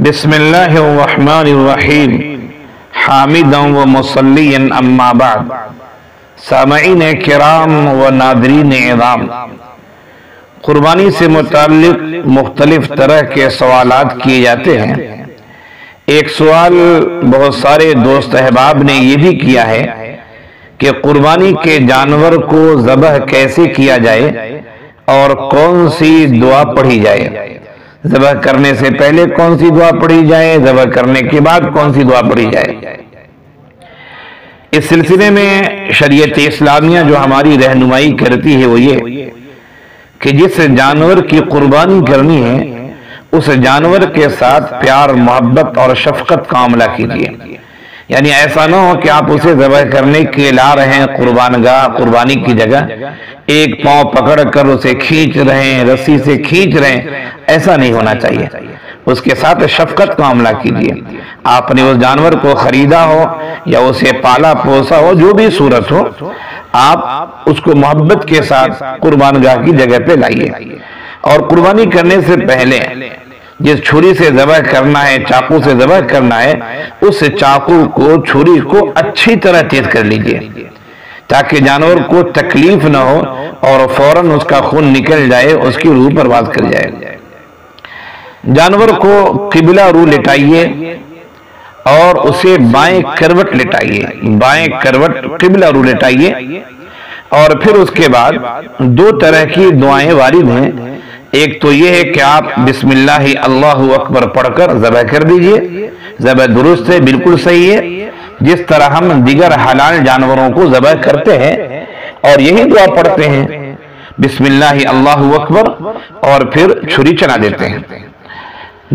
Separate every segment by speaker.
Speaker 1: بسم اللہ الرحمن الرحیم حامدا و مصلیا اما بعد سامعین کرام و ناظرین اعظام، قربانی سے متعلق مختلف طرح کے سوالات کیے جاتے ہیں۔ ایک سوال بہت سارے دوست احباب نے یہ بھی کیا ہے کہ قربانی کے جانور کو ذبح کیسے کیا جائے اور کون سی دعا پڑھی جائے، ذبح کرنے سے پہلے کون سی دعا پڑھی جائے، ذبح کرنے کے بعد کون سی دعا پڑھی جائے۔ اس سلسلے میں شریعت اسلامیہ جو ہماری رہنمائی کرتی ہے وہ یہ کہ جس جانور کی قربانی کرنی ہے اس جانور کے ساتھ پیار، محبت اور شفقت کا معاملہ کیجیے۔ یعنی ایسا نہ ہو کہ آپ اسے ذبح کرنے کے لا رہے ہیں قربان گاہ، قربانی کی جگہ ایک پاؤں پکڑ کر اسے کھینچ رہے ہیں، رسی سے کھینچ رہے ہیں، ایسا نہیں ہونا چاہیے۔ اس کے ساتھ شفقت کا معاملہ کیجیے۔ آپ نے اس جانور کو خریدا ہو یا اسے پالا پوسا ہو، جو بھی صورت ہو، آپ اس کو محبت کے ساتھ قربان گاہ کی جگہ پہ لائیے۔ اور قربانی کرنے سے پہلے جس چھری سے ذبح کرنا ہے، چاقو سے ذبح کرنا ہے، اس چاقو کو، چھری کو اچھی طرح تیز کر لیجئے تاکہ جانور کو تکلیف نہ ہو اور فوراً اس کا خون نکل جائے، اس کی روح پرواز کر جائے۔ جانور کو قبلہ رو لٹائیے اور اسے بائیں کروٹ لٹائیے، بائیں کروٹ قبلہ رو لٹائیے۔ اور پھر اس کے بعد دو طرح کی دعائیں وارد ہیں۔ ایک تو یہ ہے کہ آپ بسم اللہ اللہ اکبر پڑھ کر ذبح کر دیجئے، ذبح درست ہے، بالکل صحیح ہے، جس طرح ہم دیگر حلال جانوروں کو ذبح کرتے ہیں اور یہی دعا پڑھتے ہیں، بسم اللہ اللہ اکبر، اور پھر چھری چلا دیتے ہیں۔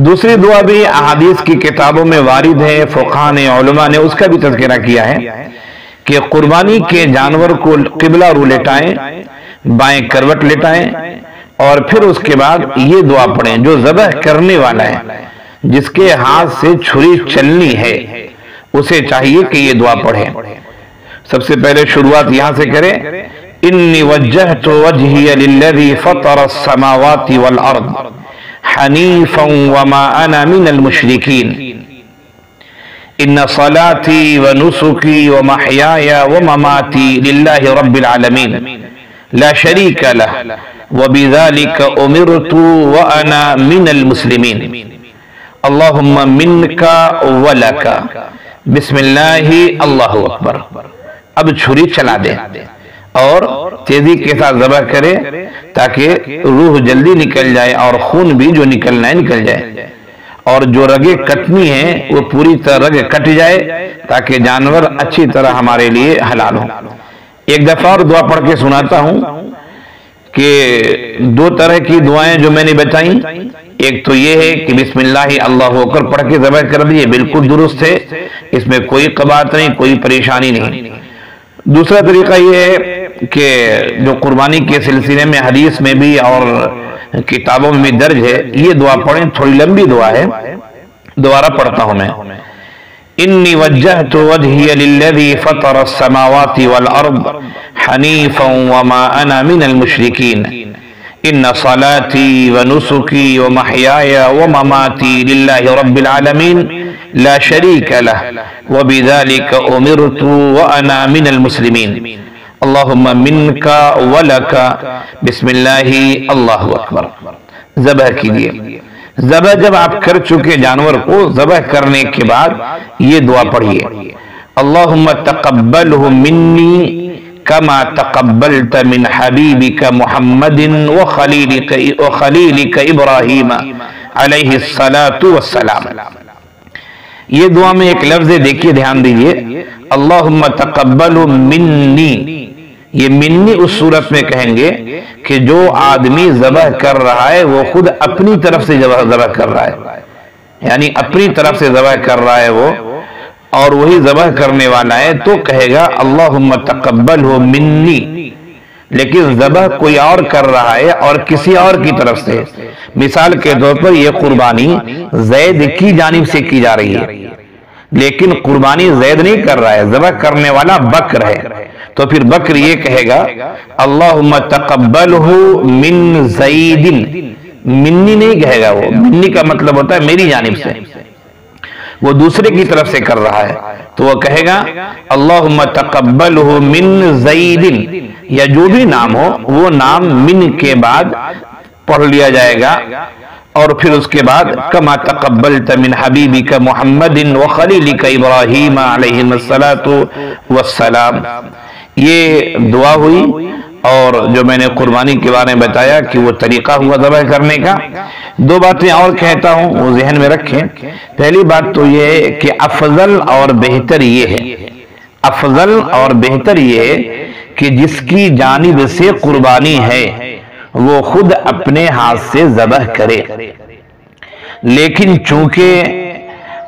Speaker 1: دوسری دعا بھی احادیث کی کتابوں میں وارد ہے، فقہاء نے، علماء نے اس کا بھی تذکرہ کیا ہے کہ قربانی کے جانور کو قبلہ رو لٹائیں، بائیں کروٹ لٹائیں، اور پھر اس کے بعد یہ دعا پڑھیں۔ جو ذبح کرنے والا ہے، جس کے ہاتھ سے چھری چلنی ہے، اسے چاہیے کہ یہ دعا پڑھے۔ سب سے پہلے شروعات یہاں سے کریں، انی وجہت وجہی للذی فطر السماوات والارض حنیفا وما انا من المشرکین ان صلاتی ونسکی ومحیای ومماتی للہ رب العالمین لا شریک لہ وبذلك امرت وانا من المسلمین اللہم منک ولک بسم اللہ اللہ اکبر۔ اب چھری چلا دیں اور تیزی کے ساتھ ذبح کرے تاکہ روح جلدی نکل جائے اور خون بھی جو نکلنا ہے نکل جائے، اور جو رگیں کٹنی ہیں وہ پوری طرح رگ کٹ جائے تاکہ جانور اچھی طرح ہمارے لیے حلال ہو۔ ایک دفعہ اور دعا پڑھ کے سناتا ہوں کہ دو طرح کی دعائیں جو میں نے بتائیں، ایک تو یہ ہے کہ بسم اللہ اللہ اکبر پڑھ کے ذبح کر دیے، بالکل درست ہے، اس میں کوئی قباحت نہیں، کوئی پریشانی نہیں۔ دوسرا طریقہ یہ ہے کہ جو قربانی کے سلسلے میں حدیث میں بھی اور کتابوں میں بھی درج ہے، یہ دعا پڑھیں، تھوڑی لمبی دعا ہے، دوبارہ پڑھتا ہوں میں۔ انی وجہت وجہی للذی فطر السماوات والارض حنیفا وما انا من المشرکین ان صلاتی ونسکی ومحیای ومماتی للہ رب العالمین لا شریک لہ وبذلک امرت وانا من المسلمین اللہم منک ولک بسم اللہ اللہ اکبر۔ ذبح کیجئے۔ ذبح جب آپ کر چکے جانور کو، ذبح کرنے کے بعد یہ دعا پڑھیے، اللہم تقبلہ منی کما تقبلت من حبیبک محمد وخلیلک ابراہیم علیہ الصلاة والسلام۔ یہ دعا میں ایک لفظ دیکھیے، دھیان دیجئے، اللہم تقبل منی۔ یہ منی اس صورت میں کہیں گے کہ جو آدمی ذبح کر رہا ہے وہ خود اپنی طرف سے ذبح کر رہا ہے، یعنی اپنی طرف سے ذبح کر رہا ہے وہ، اور وہی ذبح کرنے والا ہے تو کہے گا اللہم تقبلہ منی۔ لیکن ذبح کوئی اور کر رہا ہے اور کسی اور کی طرف سے، مثال کے طور پر یہ قربانی زید کی جانب سے کی جا رہی ہے، لیکن قربانی زید نہیں کر رہا ہے، ذبح کرنے والا بکر ہے، تو پھر بکر یہ کہے گا اللہم تقبلہ من زید منی نہیں کہے گا، وہ منی کا مطلب ہوتا ہے میری جانب سے، وہ دوسرے کی طرف سے کر رہا ہے، تو وہ کہے گا اللہم تقبلہ من زید، یا جو بھی نام ہو وہ نام من کے بعد پڑھ لیا جائے گا، اور پھر اس کے بعد کما تقبلت من حبیبک محمد وخلیلک ابراہیم علیہ السلام، یہ دعا ہوئی۔ اور جو میں نے قربانی کے بارے میں بتایا کہ وہ طریقہ ہوا ذبح کرنے کا، دو باتیں اور کہتا ہوں وہ ذہن میں رکھیں۔ پہلی بات تو یہ ہے کہ افضل اور بہتر یہ ہے، افضل اور بہتر یہ ہے کہ جس کی جانب سے قربانی ہے وہ خود اپنے ہاتھ سے ذبح کرے، لیکن چونکہ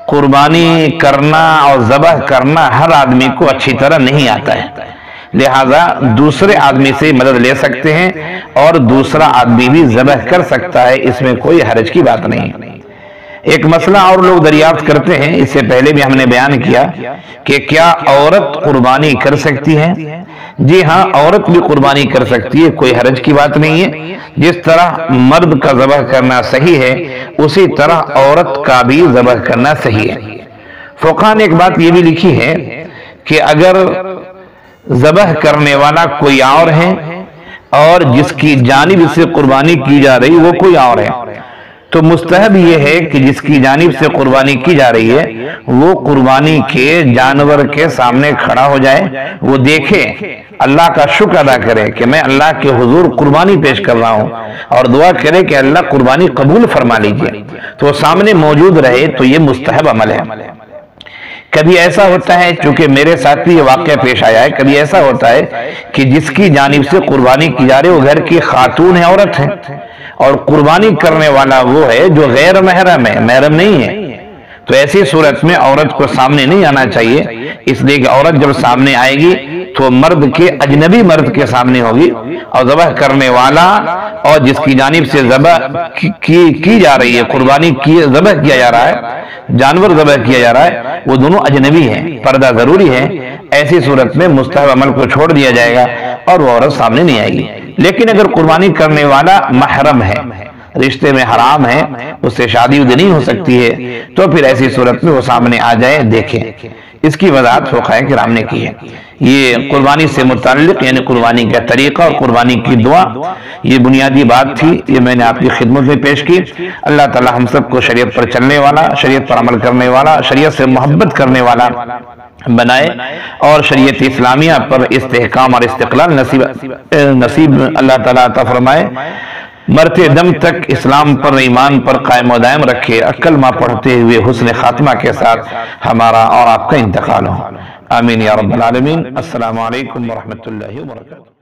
Speaker 1: قربانی کرنا اور ذبح کرنا ہر آدمی کو اچھی طرح نہیں آتا ہے، لہذا دوسرے آدمی سے مدد لے سکتے ہیں اور دوسرا آدمی بھی ذبح کر سکتا ہے، اس میں کوئی حرج کی بات نہیں۔ ایک مسئلہ اور لوگ دریافت کرتے ہیں، اس سے پہلے بھی ہم نے بیان کیا کہ کیا عورت قربانی کر سکتی ہے؟ جی ہاں، عورت بھی قربانی کر سکتی ہے، کوئی حرج کی بات نہیں ہے۔ جس طرح مرد کا ذبح کرنا صحیح ہے، اسی طرح عورت کا بھی ذبح کرنا صحیح ہے۔ فقہ نے ایک بات یہ بھی لکھی ہے کہ اگر ذبح کرنے والا کوئی اور ہے اور جس کی جانب سے قربانی کی جا رہی وہ کوئی اور ہے، تو مستحب یہ ہے کہ جس کی جانب سے قربانی کی جا رہی ہے وہ قربانی کے جانور کے سامنے کھڑا ہو جائے، وہ دیکھے، اللہ کا شکر ادا کرے کہ میں اللہ کے حضور قربانی پیش کر رہا ہوں، اور دعا کرے کہ اللہ قربانی قبول فرما لیجئے، تو وہ سامنے موجود رہے، تو یہ مستحب عمل ہے۔ کبھی ایسا ہوتا ہے، چونکہ میرے ساتھ بھی یہ واقعہ پیش آیا ہے، کبھی ایسا ہوتا ہے کہ جس کی جانب سے قربانی کی جا رہی ہے وہ گھر کی خاتون ہے، عورت ہے، اور قربانی کرنے والا وہ ہے جو غیر محرم ہے، محرم نہیں ہے، تو ایسی صورت میں عورت کو سامنے نہیں آنا چاہیے، اس لیے کہ عورت جب سامنے آئے گی تو مرد کے، اجنبی مرد کے سامنے ہوگی، اور ذبح کرنے والا اور جس کی جانب سے ذبح کی جا رہی ہے، قربانی کی ذبح کیا جا رہا ہے، جانور ذبح کیا جا رہا ہے، وہ دونوں اجنبی ہیں، پردہ ضروری ہے۔ ایسی صورت میں مستحب عمل کو چھوڑ دیا جائے گا اور وہ عورت سامنے نہیں آئے گی۔ لیکن اگر قربانی کرنے والا محرم ہے، رشتے میں حرام ہے، اس سے شادی نہیں ہو سکتی ہے، تو پھر ایسی صورت میں وہ سامنے آ جائے، دیکھیں۔ اس کی وضاحت فقہاء کرام نے کی ہے۔ یہ قربانی سے متعلق یعنی قربانی کا طریقہ اور قربانی کی دعا، یہ بنیادی بات تھی، یہ میں نے آپ کی خدمت میں پیش کی۔ اللہ تعالی ہم سب کو شریعت پر چلنے والا، شریعت پر عمل کرنے والا، شریعت سے محبت کرنے والا بنائے، اور شریعت اسلامیہ پر استحکام اور استقلال نصیب اللہ تعالیٰ عطا فرمائے۔ مرتے دم تک اسلام پر، ایمان پر قائم و دائم رکھے، کلمہ پڑھتے ہوئے حسن خاتمہ کے ساتھ ہمارا اور آپ کا انتقال ہو، آمین یا رب العالمین۔ السلام علیکم ورحمۃ اللہ وبرکاتہ۔